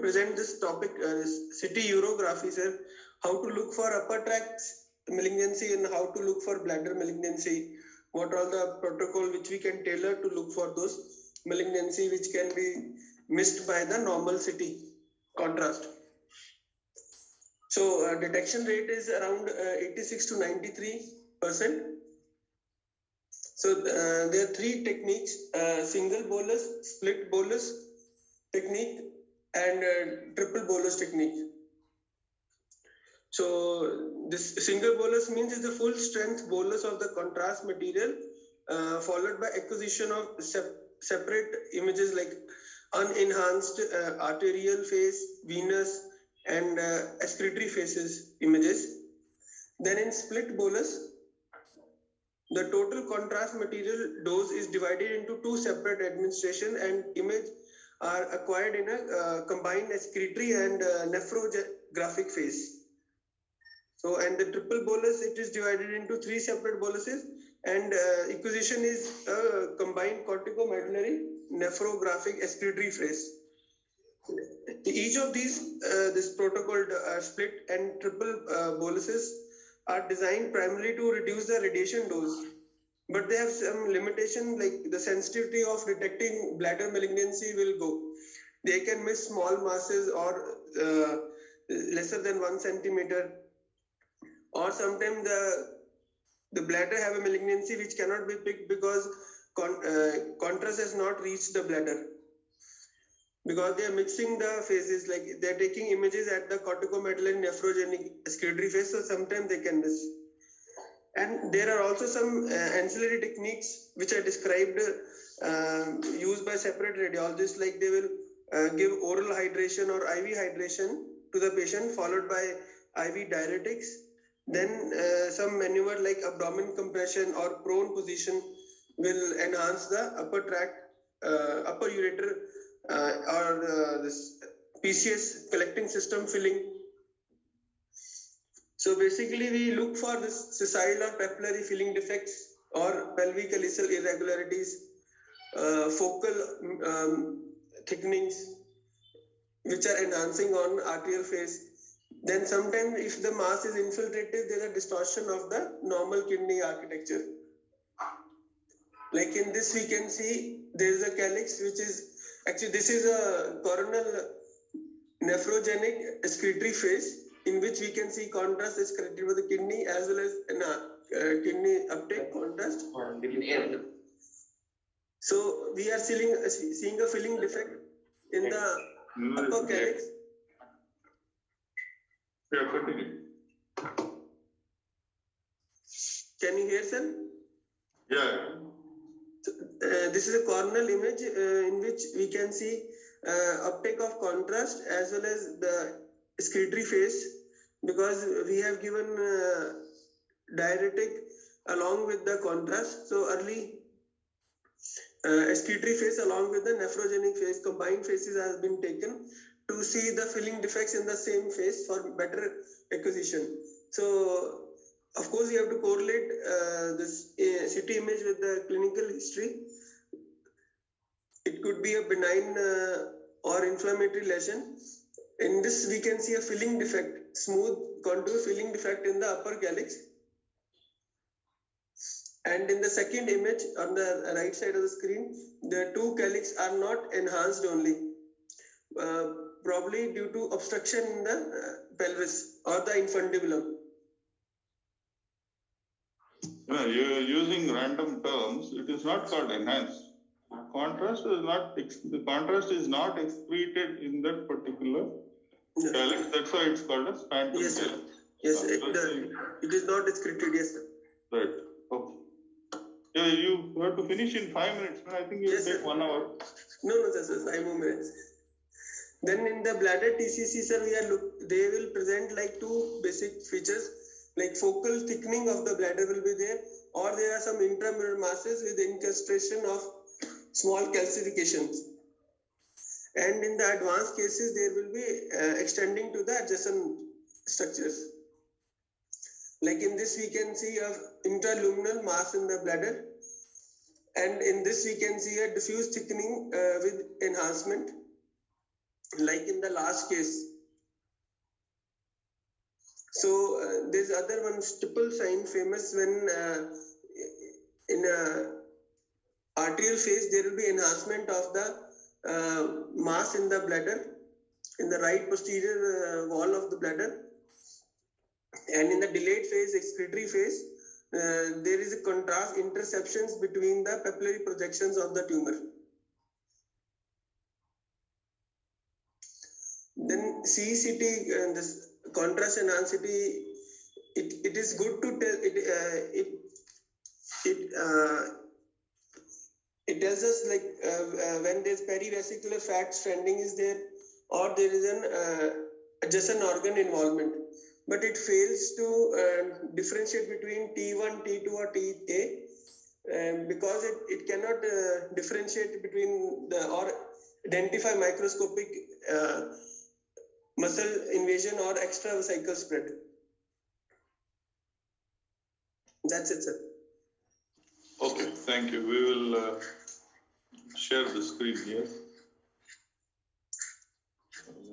present this topic, city urography, sir. How to look for upper tract malignancy and how to look for bladder malignancy. What are the protocol which we can tailor to look for those malignancy which can be missed by the normal CT contrast. So detection rate is around 86 to 93%. So there are three techniques: single bolus, split bolus technique, and triple bolus technique. So this single bolus means it's the full strength bolus of the contrast material, followed by acquisition of separate images like unenhanced arterial phase, venous, and excretory phases images. Then in split bolus, the total contrast material dose is divided into two separate administration, and image are acquired in a combined excretory and nephrographic phase. So, and the triple bolus, it is divided into three separate boluses, and acquisition is a combined corticomedullary nephrographic excretory phase. Each of these, this protocol split and triple boluses are designed primarily to reduce the radiation dose, but they have some limitation, like the sensitivity of detecting bladder malignancy will go. They can miss small masses or lesser than 1 centimeter, or sometimes the bladder have a malignancy which cannot be picked because contrast has not reached the bladder, because they are mixing the phases, like they are taking images at the corticomedullary nephrogenic excretory phase, so sometimes they can miss. And there are also some ancillary techniques which are described, used by separate radiologists, like they will give oral hydration or IV hydration to the patient, followed by IV diuretics. Then some maneuver like abdomen compression or prone position will enhance the upper tract, upper ureter or this PCS collecting system filling. So basically we look for this sessile or papillary filling defects or pelvic alyssal irregularities, focal thickenings which are enhancing on arterial phase. Then sometimes if the mass is infiltrative, there is a distortion of the normal kidney architecture. Like in this we can see there is a calyx which is, actually this is a coronal nephrogenic excretory phase, in which we can see contrast is corrected by the kidney as well as kidney uptake contrast. So we are seeing a filling defect in the upper calyx. Can you hear, sir? Yeah. This is a coronal image in which we can see uptake of contrast as well as the excretory phase, because we have given diuretic along with the contrast. So early excretory phase along with the nephrogenic phase, combined phases has been taken to see the filling defects in the same phase for better acquisition. So of course you have to correlate this CT image with the clinical history. It could be a benign or inflammatory lesion. In this we can see a filling defect, smooth contour filling defect in the upper calyx. And in the second image on the right side of the screen, the two calyx are not enhanced only, probably due to obstruction in the pelvis or the infundibulum. No, you're using random terms. It is not called enhanced. Contrast is not, the contrast is not excreted in that particular calyx. That's why it's called a phantom Yes, sir. calyx. Yes, it is not excreted. Yes, sir. Right. Okay. Yeah, you have to finish in 5 minutes. I think you Yes, take sir. 1 hour. No, sir, 5 more minutes. Then in the bladder TCC, sir, they will present like two basic features, like focal thickening of the bladder will be there, or there are some intramural masses with incrustation of small calcifications. And in the advanced cases, there will be extending to the adjacent structures. Like in this, we can see a intraluminal mass in the bladder, and in this we can see a diffuse thickening with enhancement. like in the last case. So there's other one stipple sign famous when in a arterial phase there will be enhancement of the mass in the bladder, in the right posterior wall of the bladder, and in the delayed phase, excretory phase, there is a contrast interceptions between the papillary projections of the tumor. Then CECT, this contrast enhanced CT, it is good to tell it tells us like when there's perivesicular fat stranding is there, or there is an adjacent organ involvement, but it fails to differentiate between T1, T2 or TA because it cannot differentiate between the or identify microscopic muscle invasion or extravesical spread. That's it, sir. Okay, thank you. We will share the screen here.